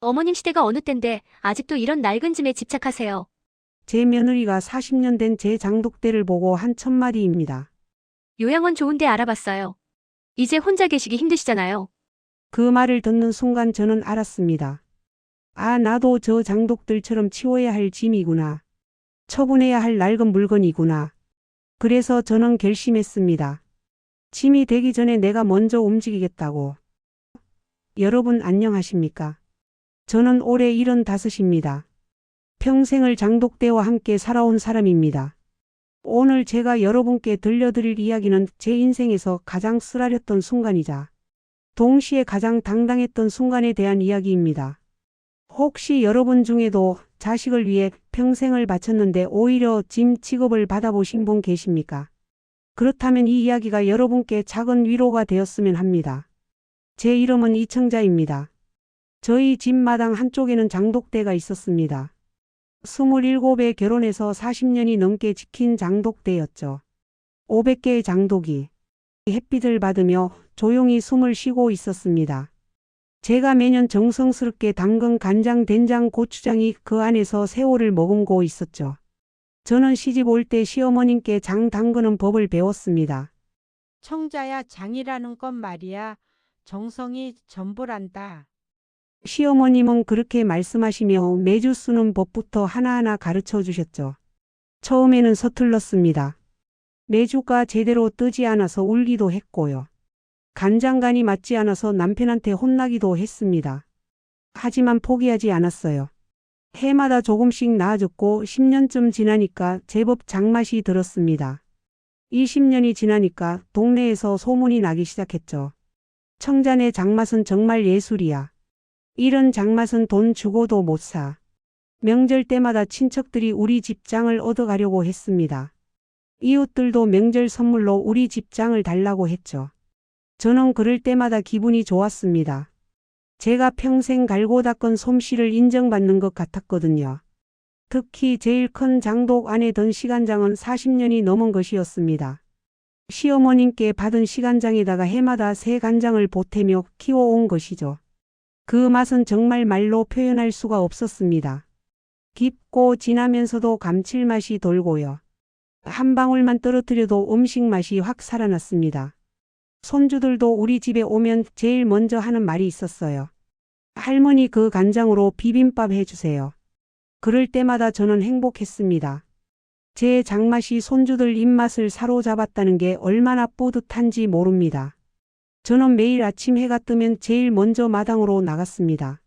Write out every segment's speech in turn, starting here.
어머님 시대가 어느 땐데 아직도 이런 낡은 짐에 집착하세요. 제 며느리가 40년 된 제 장독대를 보고 한 첫마디입니다. 요양원 좋은데 알아봤어요. 이제 혼자 계시기 힘드시잖아요. 그 말을 듣는 순간 저는 알았습니다. 아, 나도 저 장독들처럼 치워야 할 짐이구나. 처분해야 할 낡은 물건이구나. 그래서 저는 결심했습니다. 짐이 되기 전에 내가 먼저 움직이겠다고. 여러분 안녕하십니까? 저는 올해 75입니다. 평생을 장독대와 함께 살아온 사람입니다. 오늘 제가 여러분께 들려드릴 이야기는 제 인생에서 가장 쓰라렸던 순간이자 동시에 가장 당당했던 순간에 대한 이야기입니다. 혹시 여러분 중에도 자식을 위해 평생을 바쳤는데 오히려 짐 취급을 받아보신 분 계십니까? 그렇다면 이 이야기가 여러분께 작은 위로가 되었으면 합니다. 제 이름은 이청자입니다. 저희 집 마당 한쪽에는 장독대가 있었습니다. 27에 결혼해서 40년이 넘게 지킨 장독대였죠. 500개의 장독이 햇빛을 받으며 조용히 숨을 쉬고 있었습니다. 제가 매년 정성스럽게 담근 간장, 된장, 고추장이 그 안에서 세월을 머금고 있었죠. 저는 시집 올 때 시어머님께 장 담그는 법을 배웠습니다. 청자야, 장이라는 건 말이야. 정성이 전부란다. 시어머님은 그렇게 말씀하시며 매주 쓰는 법부터 하나하나 가르쳐 주셨죠. 처음에는 서툴렀습니다. 매주가 제대로 뜨지 않아서 울기도 했고요. 간장간이 맞지 않아서 남편한테 혼나기도 했습니다. 하지만 포기하지 않았어요. 해마다 조금씩 나아졌고 10년쯤 지나니까 제법 장맛이 들었습니다. 20년이 지나니까 동네에서 소문이 나기 시작했죠. 청자네 장맛은 정말 예술이야. 이런 장맛은 돈 주고도 못 사. 명절 때마다 친척들이 우리 집 장을 얻어가려고 했습니다. 이웃들도 명절 선물로 우리 집 장을 달라고 했죠. 저는 그럴 때마다 기분이 좋았습니다. 제가 평생 갈고 닦은 솜씨를 인정받는 것 같았거든요. 특히 제일 큰 장독 안에 든 시간장은 40년이 넘은 것이었습니다. 시어머님께 받은 시간장에다가 해마다 새 간장을 보태며 키워온 것이죠. 그 맛은 정말 말로 표현할 수가 없었습니다. 깊고 진하면서도 감칠맛이 돌고요. 한 방울만 떨어뜨려도 음식 맛이 확 살아났습니다. 손주들도 우리 집에 오면 제일 먼저 하는 말이 있었어요. 할머니 그 간장으로 비빔밥 해주세요. 그럴 때마다 저는 행복했습니다. 제 장맛이 손주들 입맛을 사로잡았다는 게 얼마나 뿌듯한지 모릅니다. 저는 매일 아침 해가 뜨면 제일 먼저 마당으로 나갔습니다.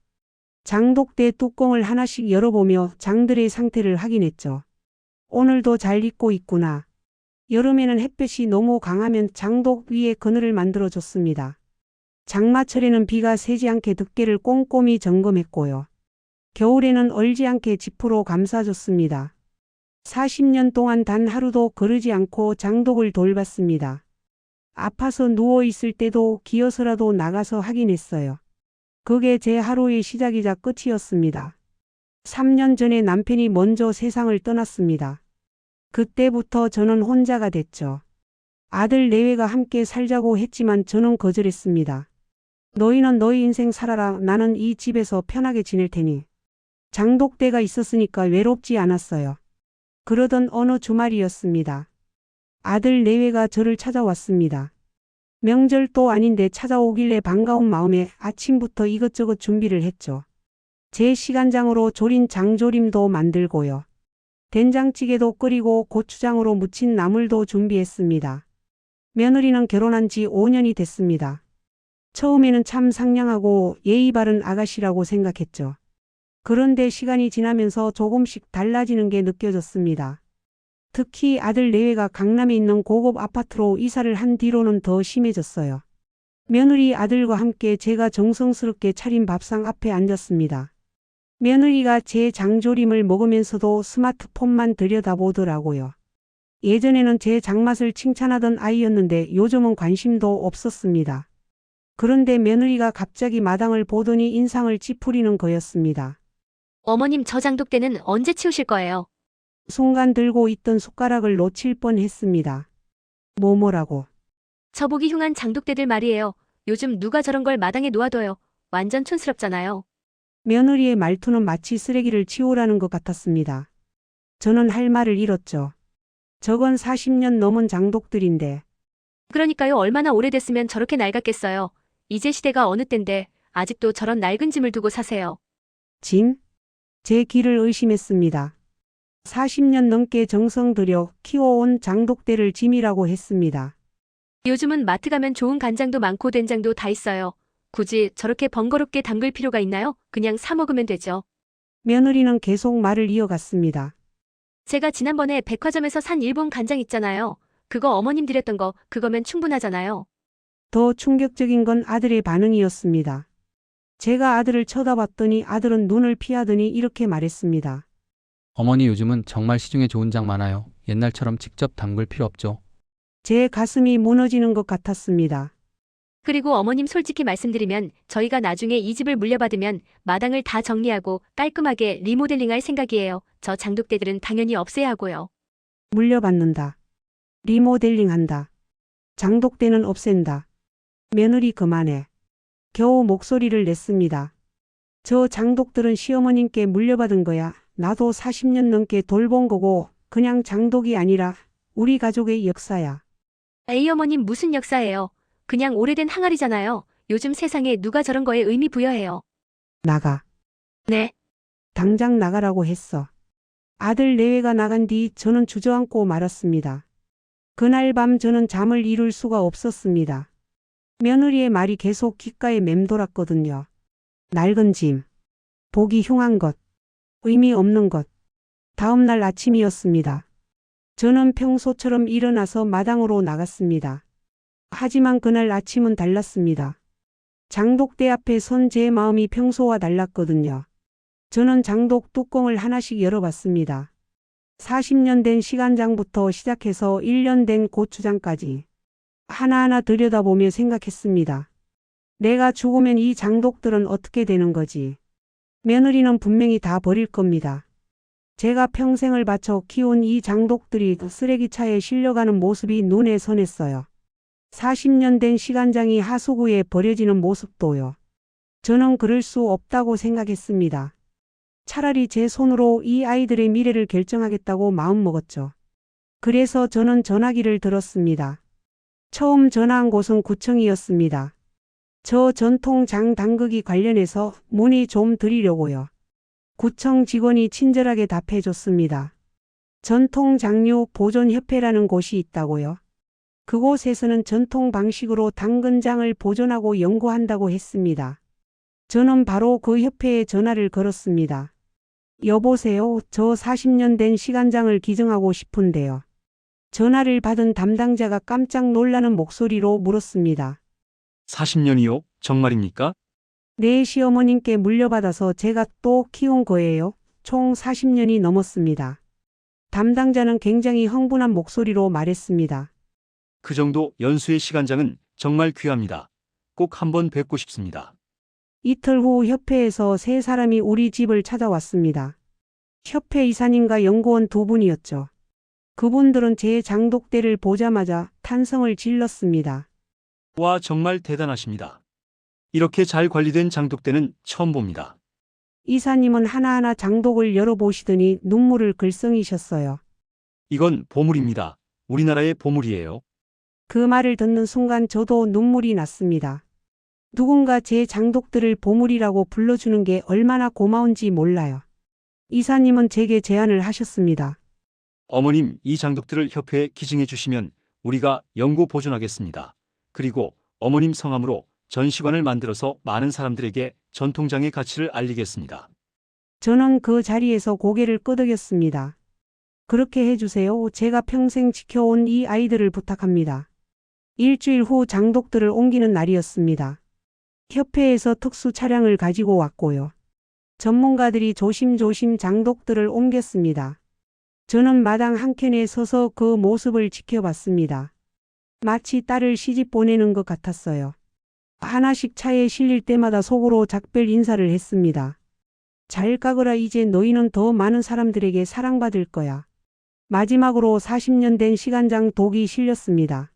장독대 뚜껑을 하나씩 열어보며 장들의 상태를 확인했죠. 오늘도 잘 익고 있구나. 여름에는 햇볕이 너무 강하면 장독 위에 그늘을 만들어줬습니다. 장마철에는 비가 새지 않게 덮개를 꼼꼼히 점검했고요. 겨울에는 얼지 않게 지프로 감싸줬습니다. 40년 동안 단 하루도 거르지 않고 장독을 돌봤습니다. 아파서 누워있을 때도 기어서라도 나가서 확인했어요. 그게 제 하루의 시작이자 끝이었습니다. 3년 전에 남편이 먼저 세상을 떠났습니다. 그때부터 저는 혼자가 됐죠. 아들 내외가 함께 살자고 했지만 저는 거절했습니다. 너희는 너희 인생 살아라. 나는 이 집에서 편하게 지낼 테니. 장독대가 있었으니까 외롭지 않았어요. 그러던 어느 주말이었습니다. 아들 내외가 저를 찾아왔습니다. 명절도 아닌데 찾아오길래 반가운 마음에 아침부터 이것저것 준비를 했죠. 제 시간장으로 졸인 장조림도 만들고요. 된장찌개도 끓이고 고추장으로 무친 나물도 준비했습니다. 며느리는 결혼한 지 5년이 됐습니다. 처음에는 참 상냥하고 예의 바른 아가씨라고 생각했죠. 그런데 시간이 지나면서 조금씩 달라지는 게 느껴졌습니다. 특히 아들 내외가 강남에 있는 고급 아파트로 이사를 한 뒤로는 더 심해졌어요. 며느리 아들과 함께 제가 정성스럽게 차린 밥상 앞에 앉았습니다. 며느리가 제 장조림을 먹으면서도 스마트폰만 들여다보더라고요. 예전에는 제 장맛을 칭찬하던 아이였는데 요즘은 관심도 없었습니다. 그런데 며느리가 갑자기 마당을 보더니 인상을 찌푸리는 거였습니다. 어머님 저 장독대는 언제 치우실 거예요? 순간 들고 있던 숟가락을 놓칠 뻔했습니다. 뭐라고? 저 보기 흉한 장독대들 말이에요. 요즘 누가 저런 걸 마당에 놓아둬요. 완전 촌스럽잖아요. 며느리의 말투는 마치 쓰레기를 치우라는 것 같았습니다. 저는 할 말을 잃었죠. 저건 40년 넘은 장독들인데. 그러니까요. 얼마나 오래됐으면 저렇게 낡았겠어요. 이제 시대가 어느 땐데 아직도 저런 낡은 짐을 두고 사세요. 짐? 제 귀를 의심했습니다. 40년 넘게 정성 들여 키워온 장독대를 짐이라고 했습니다. 요즘은 마트 가면 좋은 간장도 많고 된장도 다 있어요. 굳이 저렇게 번거롭게 담글 필요가 있나요? 그냥 사 먹으면 되죠. 며느리는 계속 말을 이어갔습니다. 제가 지난번에 백화점에서 산 일본 간장 있잖아요. 그거 어머님 드렸던 거, 그거면 충분하잖아요. 더 충격적인 건 아들의 반응이었습니다. 제가 아들을 쳐다봤더니 아들은 눈을 피하더니 이렇게 말했습니다. 어머니 요즘은 정말 시중에 좋은 장 많아요. 옛날처럼 직접 담글 필요 없죠. 제 가슴이 무너지는 것 같았습니다. 그리고 어머님 솔직히 말씀드리면 저희가 나중에 이 집을 물려받으면 마당을 다 정리하고 깔끔하게 리모델링할 생각이에요. 저 장독대들은 당연히 없애야 하고요. 물려받는다. 리모델링한다. 장독대는 없앤다. 며느리 그만해. 겨우 목소리를 냈습니다. 저 장독들은 시어머님께 물려받은 거야. 나도 40년 넘게 돌본 거고 그냥 장독이 아니라 우리 가족의 역사야. 에이 어머님 무슨 역사예요. 그냥 오래된 항아리잖아요. 요즘 세상에 누가 저런 거에 의미 부여해요. 나가. 네. 당장 나가라고 했어. 아들 내외가 나간 뒤 저는 주저앉고 말았습니다. 그날 밤 저는 잠을 이룰 수가 없었습니다. 며느리의 말이 계속 귓가에 맴돌았거든요. 낡은 짐, 보기 흉한 것, 의미 없는 것. 다음 날 아침이었습니다. 저는 평소처럼 일어나서 마당으로 나갔습니다. 하지만 그날 아침은 달랐습니다. 장독대 앞에 선 제 마음이 평소와 달랐거든요. 저는 장독 뚜껑을 하나씩 열어봤습니다. 40년 된 시간장부터 시작해서 1년 된 고추장까지 하나하나 들여다보며 생각했습니다. 내가 죽으면 이 장독들은 어떻게 되는 거지? 며느리는 분명히 다 버릴 겁니다. 제가 평생을 바쳐 키운 이 장독들이 쓰레기차에 실려가는 모습이 눈에 선했어요. 40년 된 시간장이 하수구에 버려지는 모습도요. 저는 그럴 수 없다고 생각했습니다. 차라리 제 손으로 이 아이들의 미래를 결정하겠다고 마음먹었죠. 그래서 저는 전화기를 들었습니다. 처음 전화한 곳은 구청이었습니다. 저 전통 장 담그기 관련해서 문의 좀 드리려고요. 구청 직원이 친절하게 답해줬습니다. 전통 장류 보존협회라는 곳이 있다고요. 그곳에서는 전통 방식으로 담근 장을 보존하고 연구한다고 했습니다. 저는 바로 그 협회에 전화를 걸었습니다. 여보세요. 저 40년 된 시간장을 기증하고 싶은데요. 전화를 받은 담당자가 깜짝 놀라는 목소리로 물었습니다. 40년이요? 정말입니까? 네, 시어머님께 물려받아서 제가 또 키운 거예요. 총 40년이 넘었습니다. 담당자는 굉장히 흥분한 목소리로 말했습니다. 그 정도 연수의 시간장은 정말 귀합니다. 꼭 한번 뵙고 싶습니다. 이틀 후 협회에서 세 사람이 우리 집을 찾아왔습니다. 협회 이사님과 연구원 두 분이었죠. 그분들은 제 장독대를 보자마자 탄성을 질렀습니다. 와, 정말 대단하십니다. 이렇게 잘 관리된 장독대는 처음 봅니다. 이사님은 하나하나 장독을 열어보시더니 눈물을 글썽이셨어요. 이건 보물입니다. 우리나라의 보물이에요. 그 말을 듣는 순간 저도 눈물이 났습니다. 누군가 제 장독들을 보물이라고 불러주는 게 얼마나 고마운지 몰라요. 이사님은 제게 제안을 하셨습니다. 어머님, 이 장독들을 협회에 기증해 주시면 우리가 영구 보존하겠습니다. 그리고 어머님 성함으로 전시관을 만들어서 많은 사람들에게 전통장의 가치를 알리겠습니다. 저는 그 자리에서 고개를 끄덕였습니다. 그렇게 해주세요. 제가 평생 지켜온 이 아이들을 부탁합니다. 일주일 후 장독들을 옮기는 날이었습니다. 협회에서 특수 차량을 가지고 왔고요. 전문가들이 조심조심 장독들을 옮겼습니다. 저는 마당 한켠에 서서 그 모습을 지켜봤습니다. 마치 딸을 시집 보내는 것 같았어요. 하나씩 차에 실릴 때마다 속으로 작별 인사를 했습니다. 잘 가거라. 이제 너희는 더 많은 사람들에게 사랑받을 거야. 마지막으로 40년 된 시간장 독이 실렸습니다.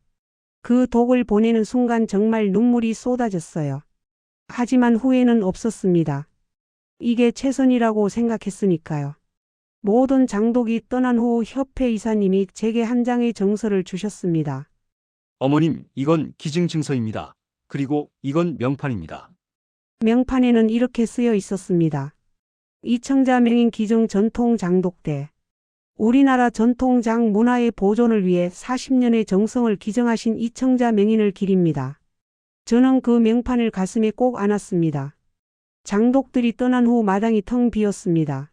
그 독을 보내는 순간 정말 눈물이 쏟아졌어요. 하지만 후회는 없었습니다. 이게 최선이라고 생각했으니까요. 모든 장독이 떠난 후 협회 이사님이 제게 한 장의 정서를 주셨습니다. 어머님, 이건 기증 증서입니다. 그리고 이건 명판입니다. 명판에는 이렇게 쓰여 있었습니다. 이청자 명인 기증 전통 장독대. 우리나라 전통장 문화의 보존을 위해 40년의 정성을 기증하신 이청자 명인을 기립니다. 저는 그 명판을 가슴에 꼭 안았습니다. 장독들이 떠난 후 마당이 텅 비었습니다.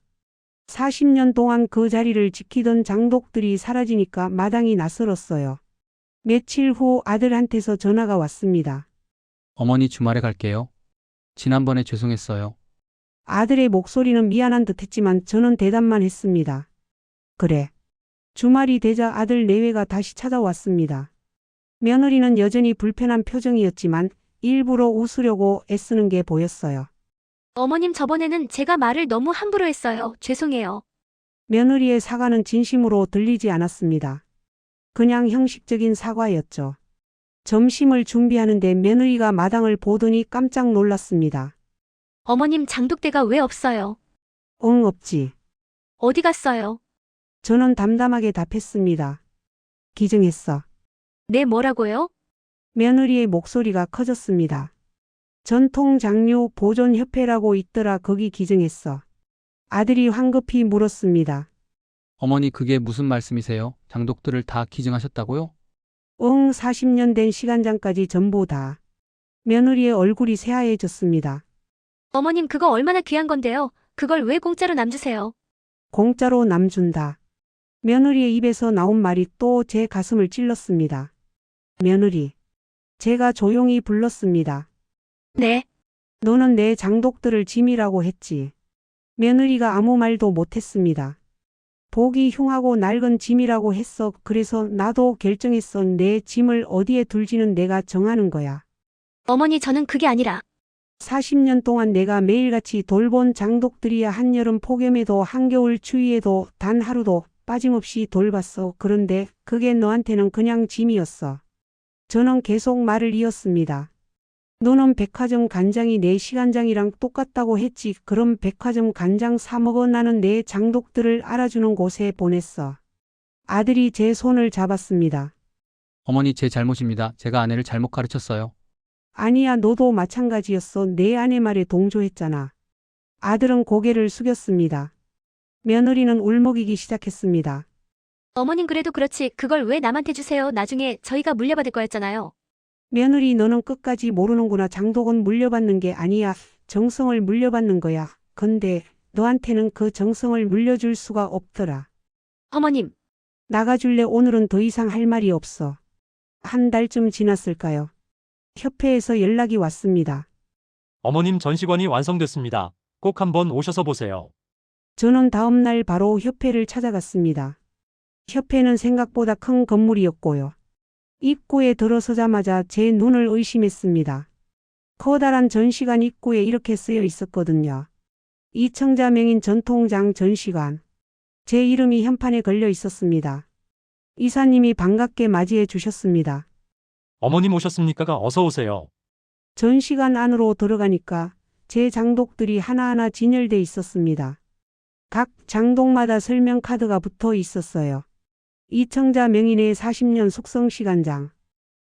40년 동안 그 자리를 지키던 장독들이 사라지니까 마당이 낯설었어요. 며칠 후 아들한테서 전화가 왔습니다. 어머니 주말에 갈게요. 지난번에 죄송했어요. 아들의 목소리는 미안한 듯 했지만 저는 대답만 했습니다. 그래. 주말이 되자 아들 내외가 다시 찾아왔습니다. 며느리는 여전히 불편한 표정이었지만 일부러 웃으려고 애쓰는 게 보였어요. 어머님 저번에는 제가 말을 너무 함부로 했어요. 죄송해요. 며느리의 사과는 진심으로 들리지 않았습니다. 그냥 형식적인 사과였죠. 점심을 준비하는데 며느리가 마당을 보더니 깜짝 놀랐습니다. 어머님 장독대가 왜 없어요? 응, 없지. 어디 갔어요? 저는 담담하게 답했습니다. 기증했어. 네 뭐라고요? 며느리의 목소리가 커졌습니다. 전통장류 보존협회라고 있더라. 거기 기증했어. 아들이 황급히 물었습니다. 어머니 그게 무슨 말씀이세요? 장독들을 다 기증하셨다고요? 응, 40년 된 시간장까지 전부 다. 며느리의 얼굴이 새하얘졌습니다. 어머님 그거 얼마나 귀한 건데요. 그걸 왜 공짜로 남주세요? 공짜로 남준다. 며느리의 입에서 나온 말이 또 제 가슴을 찔렀습니다. 며느리. 제가 조용히 불렀습니다. 네. 너는 내 장독들을 짐이라고 했지. 며느리가 아무 말도 못했습니다. 보기 흉하고 낡은 짐이라고 했어. 그래서 나도 결정했어. 내 짐을 어디에 둘지는 내가 정하는 거야. 어머니 저는 그게 아니라 40년 동안 내가 매일같이 돌본 장독들이야. 한여름 폭염에도 한겨울 추위에도 단 하루도 빠짐없이 돌봤어. 그런데 그게 너한테는 그냥 짐이었어. 저는 계속 말을 이었습니다. 너는 백화점 간장이 내 시간장이랑 똑같다고 했지. 그럼 백화점 간장 사 먹어. 나는 내 장독들을 알아주는 곳에 보냈어. 아들이 제 손을 잡았습니다. 어머니 제 잘못입니다. 제가 아내를 잘못 가르쳤어요. 아니야, 너도 마찬가지였어. 내 아내 말에 동조했잖아. 아들은 고개를 숙였습니다. 며느리는 울먹이기 시작했습니다. 어머님 그래도 그렇지 그걸 왜 남한테 주세요? 나중에 저희가 물려받을 거였잖아요. 며느리 너는 끝까지 모르는구나. 장독은 물려받는 게 아니야. 정성을 물려받는 거야. 근데 너한테는 그 정성을 물려줄 수가 없더라. 어머님 나가줄래? 오늘은 더 이상 할 말이 없어. 한 달쯤 지났을까요? 협회에서 연락이 왔습니다. 어머님 전시관이 완성됐습니다. 꼭 한번 오셔서 보세요. 저는 다음 날 바로 협회를 찾아갔습니다. 협회는 생각보다 큰 건물이었고요. 입구에 들어서자마자 제 눈을 의심했습니다. 커다란 전시관 입구에 이렇게 쓰여 있었거든요. 이청자 명인 전통장 전시관. 제 이름이 현판에 걸려 있었습니다. 이사님이 반갑게 맞이해 주셨습니다. 어머님 오셨습니까? 어서 오세요. 전시관 안으로 들어가니까 제 장독들이 하나하나 진열돼 있었습니다. 각 장독마다 설명 카드가 붙어 있었어요. 이청자 명인의 40년 숙성 시간장,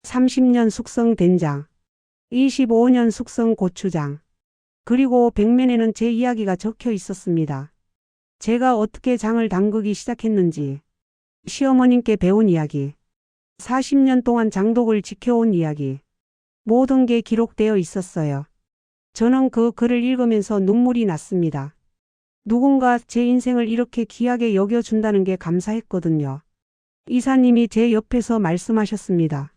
30년 숙성 된장, 25년 숙성 고추장, 그리고 벽면에는 제 이야기가 적혀 있었습니다. 제가 어떻게 장을 담그기 시작했는지, 시어머님께 배운 이야기, 40년 동안 장독을 지켜온 이야기, 모든 게 기록되어 있었어요. 저는 그 글을 읽으면서 눈물이 났습니다. 누군가 제 인생을 이렇게 귀하게 여겨준다는 게 감사했거든요. 이사님이 제 옆에서 말씀하셨습니다.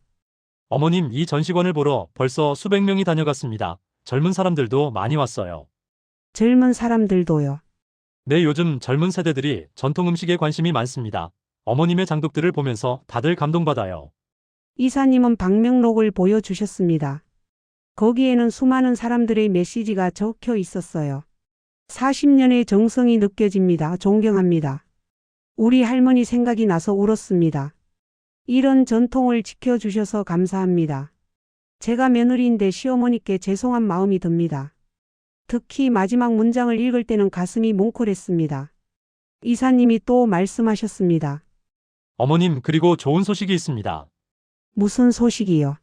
어머님, 이 전시관을 보러 벌써 수백 명이 다녀갔습니다. 젊은 사람들도 많이 왔어요. 젊은 사람들도요. 네, 요즘 젊은 세대들이 전통 음식에 관심이 많습니다. 어머님의 장독들을 보면서 다들 감동받아요. 이사님은 방명록을 보여주셨습니다. 거기에는 수많은 사람들의 메시지가 적혀 있었어요. 40년의 정성이 느껴집니다. 존경합니다. 우리 할머니 생각이 나서 울었습니다. 이런 전통을 지켜주셔서 감사합니다. 제가 며느리인데 시어머니께 죄송한 마음이 듭니다. 특히 마지막 문장을 읽을 때는 가슴이 뭉클했습니다. 이사님이 또 말씀하셨습니다. 어머님, 그리고 좋은 소식이 있습니다. 무슨 소식이요?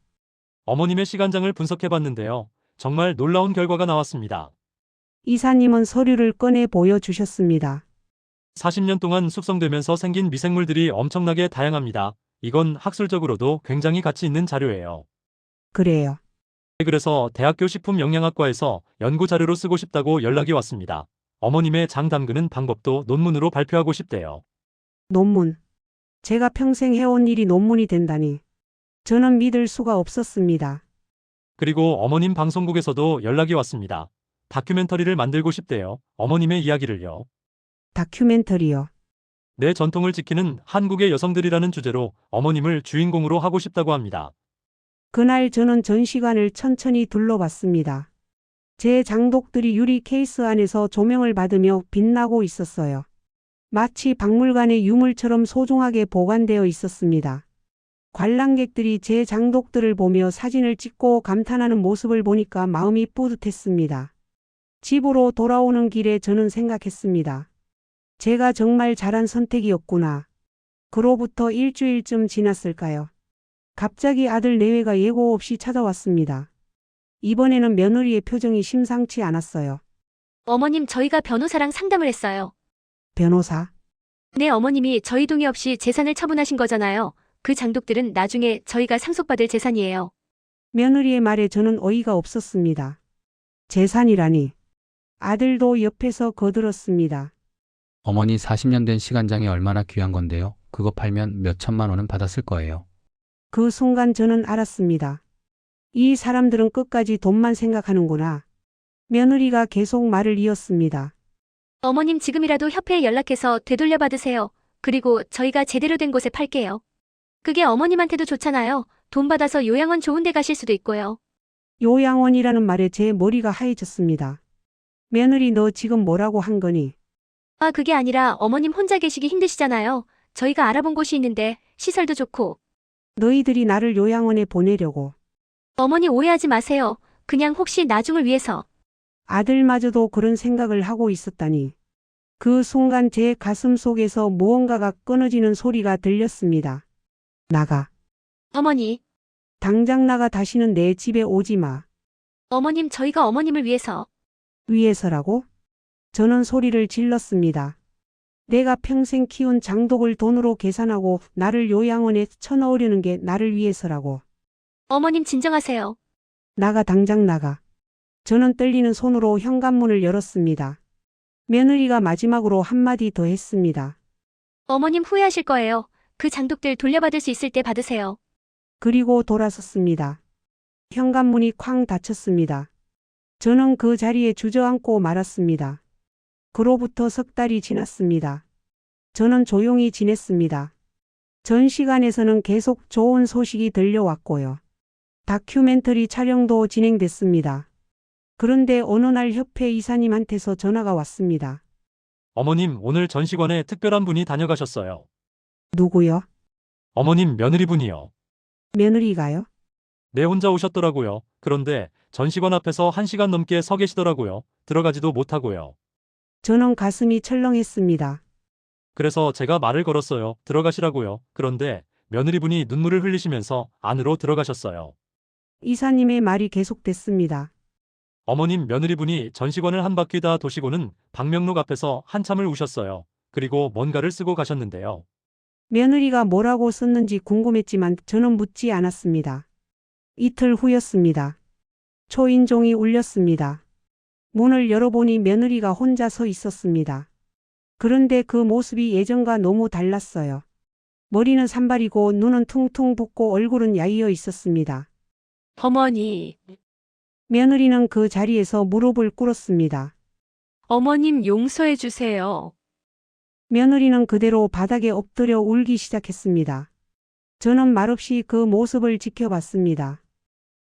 어머님의 시간장을 분석해봤는데요. 정말 놀라운 결과가 나왔습니다. 이사님은 서류를 꺼내 보여주셨습니다. 40년 동안 숙성되면서 생긴 미생물들이 엄청나게 다양합니다. 이건 학술적으로도 굉장히 가치 있는 자료예요. 그래요. 그래서 대학교 식품영양학과에서 연구 자료로 쓰고 싶다고 연락이 왔습니다. 어머님의 장 담그는 방법도 논문으로 발표하고 싶대요. 논문. 제가 평생 해온 일이 논문이 된다니. 저는 믿을 수가 없었습니다. 그리고 어머님 방송국에서도 연락이 왔습니다. 다큐멘터리를 만들고 싶대요. 어머님의 이야기를요. 다큐멘터리요. 내 전통을 지키는 한국의 여성들이라는 주제로 어머님을 주인공으로 하고 싶다고 합니다. 그날 저는 전시관을 천천히 둘러봤습니다. 제 장독들이 유리 케이스 안에서 조명을 받으며 빛나고 있었어요. 마치 박물관의 유물처럼 소중하게 보관되어 있었습니다. 관람객들이 제 장독들을 보며 사진을 찍고 감탄하는 모습을 보니까 마음이 뿌듯했습니다. 집으로 돌아오는 길에 저는 생각했습니다. 제가 정말 잘한 선택이었구나. 그로부터 일주일쯤 지났을까요? 갑자기 아들 내외가 예고 없이 찾아왔습니다. 이번에는 며느리의 표정이 심상치 않았어요. 어머님, 저희가 변호사랑 상담을 했어요. 변호사? 네, 어머님이 저희 동의 없이 재산을 처분하신 거잖아요. 그 장독들은 나중에 저희가 상속받을 재산이에요. 며느리의 말에 저는 어이가 없었습니다. 재산이라니. 아들도 옆에서 거들었습니다. 어머니 40년 된 시간장이 얼마나 귀한 건데요. 그거 팔면 몇 천만 원은 받았을 거예요. 그 순간 저는 알았습니다. 이 사람들은 끝까지 돈만 생각하는구나. 며느리가 계속 말을 이었습니다. 어머님, 지금이라도 협회에 연락해서 되돌려 받으세요. 그리고 저희가 제대로 된 곳에 팔게요. 그게 어머님한테도 좋잖아요. 돈 받아서 요양원 좋은 데 가실 수도 있고요. 요양원이라는 말에 제 머리가 하얘졌습니다. 며느리, 너 지금 뭐라고 한 거니? 아, 그게 아니라 어머님 혼자 계시기 힘드시잖아요. 저희가 알아본 곳이 있는데 시설도 좋고. 너희들이 나를 요양원에 보내려고. 어머니, 오해하지 마세요. 그냥 혹시 나중을 위해서. 아들마저도 그런 생각을 하고 있었다니. 그 순간 제 가슴 속에서 무언가가 끊어지는 소리가 들렸습니다. 나가. 어머니, 당장 나가. 다시는 내 집에 오지 마. 어머님, 저희가 어머님을 위해서. 위해서라고? 저는 소리를 질렀습니다. 내가 평생 키운 장독을 돈으로 계산하고 나를 요양원에 쳐넣으려는 게 나를 위해서라고. 어머님, 진정하세요. 나가, 당장 나가. 저는 떨리는 손으로 현관문을 열었습니다. 며느리가 마지막으로 한마디 더 했습니다. 어머님, 후회하실 거예요. 그 장독들 돌려받을 수 있을 때 받으세요. 그리고 돌아섰습니다. 현관문이 쾅 닫혔습니다. 저는 그 자리에 주저앉고 말았습니다. 그로부터 석 달이 지났습니다. 저는 조용히 지냈습니다. 전시관에서는 계속 좋은 소식이 들려왔고요. 다큐멘터리 촬영도 진행됐습니다. 그런데 어느 날 협회 이사님한테서 전화가 왔습니다. 어머님, 오늘 전시관에 특별한 분이 다녀가셨어요. 누구요? 어머님 며느리분이요. 며느리가요? 네, 혼자 오셨더라고요. 그런데 전시관 앞에서 1시간 넘게 서 계시더라고요. 들어가지도 못하고요. 저는 가슴이 철렁했습니다. 그래서 제가 말을 걸었어요. 들어가시라고요. 그런데 며느리분이 눈물을 흘리시면서 안으로 들어가셨어요. 이사님의 말이 계속됐습니다. 어머님 며느리분이 전시관을 한 바퀴 다 도시고는 방명록 앞에서 한참을 우셨어요. 그리고 뭔가를 쓰고 가셨는데요. 며느리가 뭐라고 썼는지 궁금했지만 저는 묻지 않았습니다. 이틀 후였습니다. 초인종이 울렸습니다. 문을 열어보니 며느리가 혼자 서 있었습니다. 그런데 그 모습이 예전과 너무 달랐어요. 머리는 산발이고 눈은 퉁퉁 붓고 얼굴은 야위어 있었습니다. 어머니, 며느리는 그 자리에서 무릎을 꿇었습니다. 어머님 용서해 주세요. 며느리는 그대로 바닥에 엎드려 울기 시작했습니다. 저는 말없이 그 모습을 지켜봤습니다.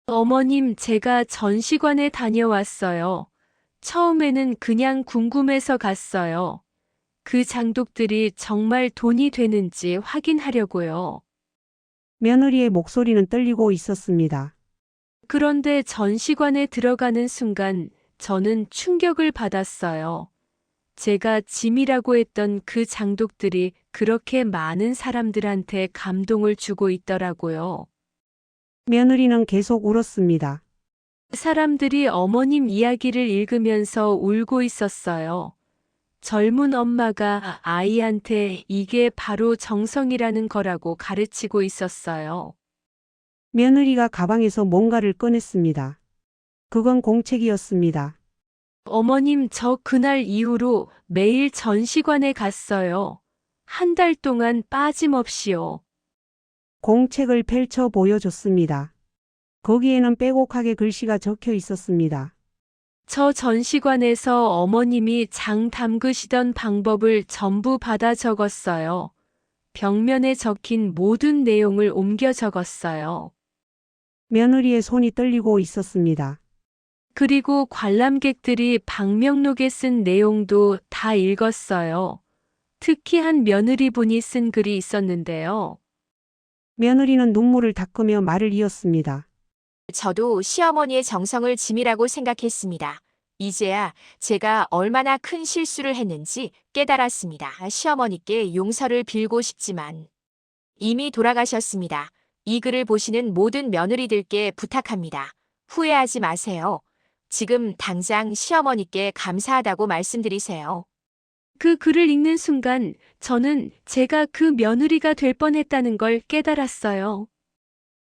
어머님, 제가 전시관에 다녀왔어요. 처음에는 그냥 궁금해서 갔어요. 그 장독들이 정말 돈이 되는지 확인하려고요. 며느리의 목소리는 떨리고 있었습니다. 그런데 전시관에 들어가는 순간 저는 충격을 받았어요. 제가 짐이라고 했던 그 장독들이 그렇게 많은 사람들한테 감동을 주고 있더라고요. 며느리는 계속 울었습니다. 사람들이 어머님 이야기를 읽으면서 울고 있었어요. 젊은 엄마가 아이한테 이게 바로 정성이라는 거라고 가르치고 있었어요. 며느리가 가방에서 뭔가를 꺼냈습니다. 그건 공책이었습니다. 어머님, 저 그날 이후로 매일 전시관에 갔어요. 한 달 동안 빠짐없이요. 공책을 펼쳐 보여줬습니다. 거기에는 빼곡하게 글씨가 적혀 있었습니다. 저 전시관에서 어머님이 장 담그시던 방법을 전부 받아 적었어요. 벽면에 적힌 모든 내용을 옮겨 적었어요. 며느리의 손이 떨리고 있었습니다. 그리고 관람객들이 방명록에 쓴 내용도 다 읽었어요. 특히 한 며느리분이 쓴 글이 있었는데요. 며느리는 눈물을 닦으며 말을 이었습니다. 저도 시어머니의 정성을 짐이라고 생각했습니다. 이제야 제가 얼마나 큰 실수를 했는지 깨달았습니다. 시어머니께 용서를 빌고 싶지만 이미 돌아가셨습니다. 이 글을 보시는 모든 며느리들께 부탁합니다. 후회하지 마세요. 지금 당장 시어머니께 감사하다고 말씀드리세요. 그 글을 읽는 순간 저는 제가 그 며느리가 될 뻔했다는 걸 깨달았어요.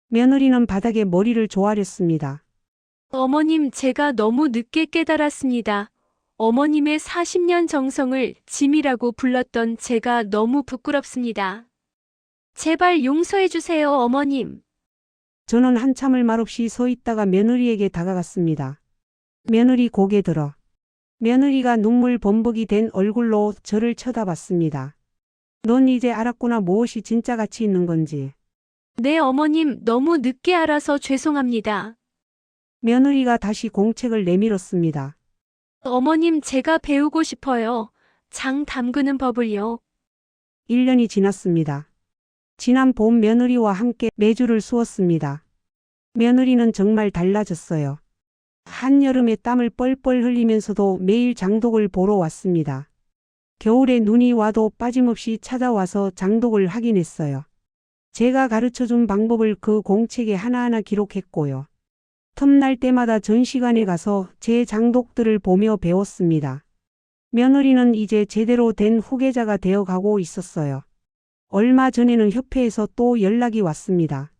며느리는 바닥에 머리를 조아렸습니다. 어머님, 제가 너무 늦게 깨달았습니다. 어머님의 40년 정성을 짐이라고 불렀던 제가 너무 부끄럽습니다. 제발 용서해 주세요, 어머님. 저는 한참을 말없이 서 있다가 며느리에게 다가갔습니다. 며느리 고개 들어. 며느리가 눈물 범벅이 된 얼굴로 저를 쳐다봤습니다. 넌 이제 알았구나, 무엇이 진짜 가치 있는 건지. 네, 어머님, 너무 늦게 알아서 죄송합니다. 며느리가 다시 공책을 내밀었습니다. 어머님, 제가 배우고 싶어요. 장 담그는 법을요. 1년이 지났습니다. 지난 봄 며느리와 함께 메주를 쑤었습니다. 며느리는 정말 달라졌어요. 한여름에 땀을 뻘뻘 흘리면서도 매일 장독을 보러 왔습니다. 겨울에 눈이 와도 빠짐없이 찾아와서 장독을 확인했어요. 제가 가르쳐준 방법을 그 공책에 하나하나 기록했고요. 틈날 때마다 전시관에 가서 제 장독들을 보며 배웠습니다. 며느리는 이제 제대로 된 후계자가 되어가고 있었어요. 얼마 전에는 협회에서 또 연락이 왔습니다.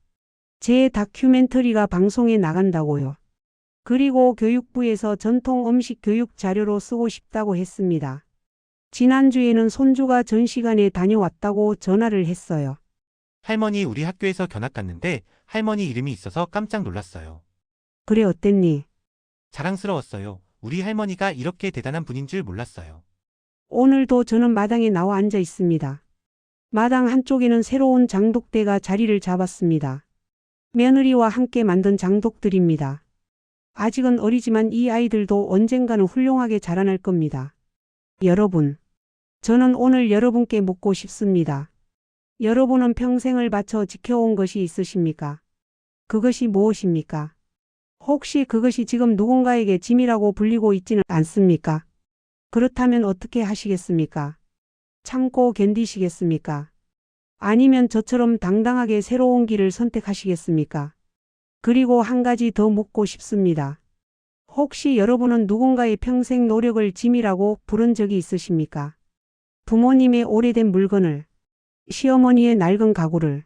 제 다큐멘터리가 방송에 나간다고요. 그리고 교육부에서 전통 음식 교육 자료로 쓰고 싶다고 했습니다. 지난주에는 손주가 전시관에 다녀왔다고 전화를 했어요. 할머니 우리 학교에서 견학 갔는데 할머니 이름이 있어서 깜짝 놀랐어요. 그래, 어땠니? 자랑스러웠어요. 우리 할머니가 이렇게 대단한 분인 줄 몰랐어요. 오늘도 저는 마당에 나와 앉아 있습니다. 마당 한쪽에는 새로운 장독대가 자리를 잡았습니다. 며느리와 함께 만든 장독들입니다. 아직은 어리지만 이 아이들도 언젠가는 훌륭하게 자라날 겁니다. 여러분, 저는 오늘 여러분께 묻고 싶습니다. 여러분은 평생을 바쳐 지켜온 것이 있으십니까? 그것이 무엇입니까? 혹시 그것이 지금 누군가에게 짐이라고 불리고 있지는 않습니까? 그렇다면 어떻게 하시겠습니까? 참고 견디시겠습니까? 아니면 저처럼 당당하게 새로운 길을 선택하시겠습니까? 그리고 한 가지 더 묻고 싶습니다. 혹시 여러분은 누군가의 평생 노력을 짐이라고 부른 적이 있으십니까? 부모님의 오래된 물건을, 시어머니의 낡은 가구를,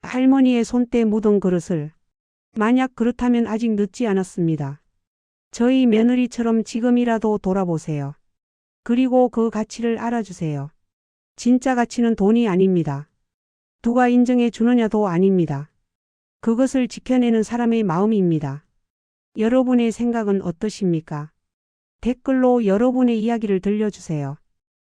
할머니의 손때 묻은 그릇을. 만약 그렇다면 아직 늦지 않았습니다. 저희 며느리처럼 지금이라도 돌아보세요. 그리고 그 가치를 알아주세요. 진짜 가치는 돈이 아닙니다. 누가 인정해 주느냐도 아닙니다. 그것을 지켜내는 사람의 마음입니다. 여러분의 생각은 어떠십니까? 댓글로 여러분의 이야기를 들려주세요.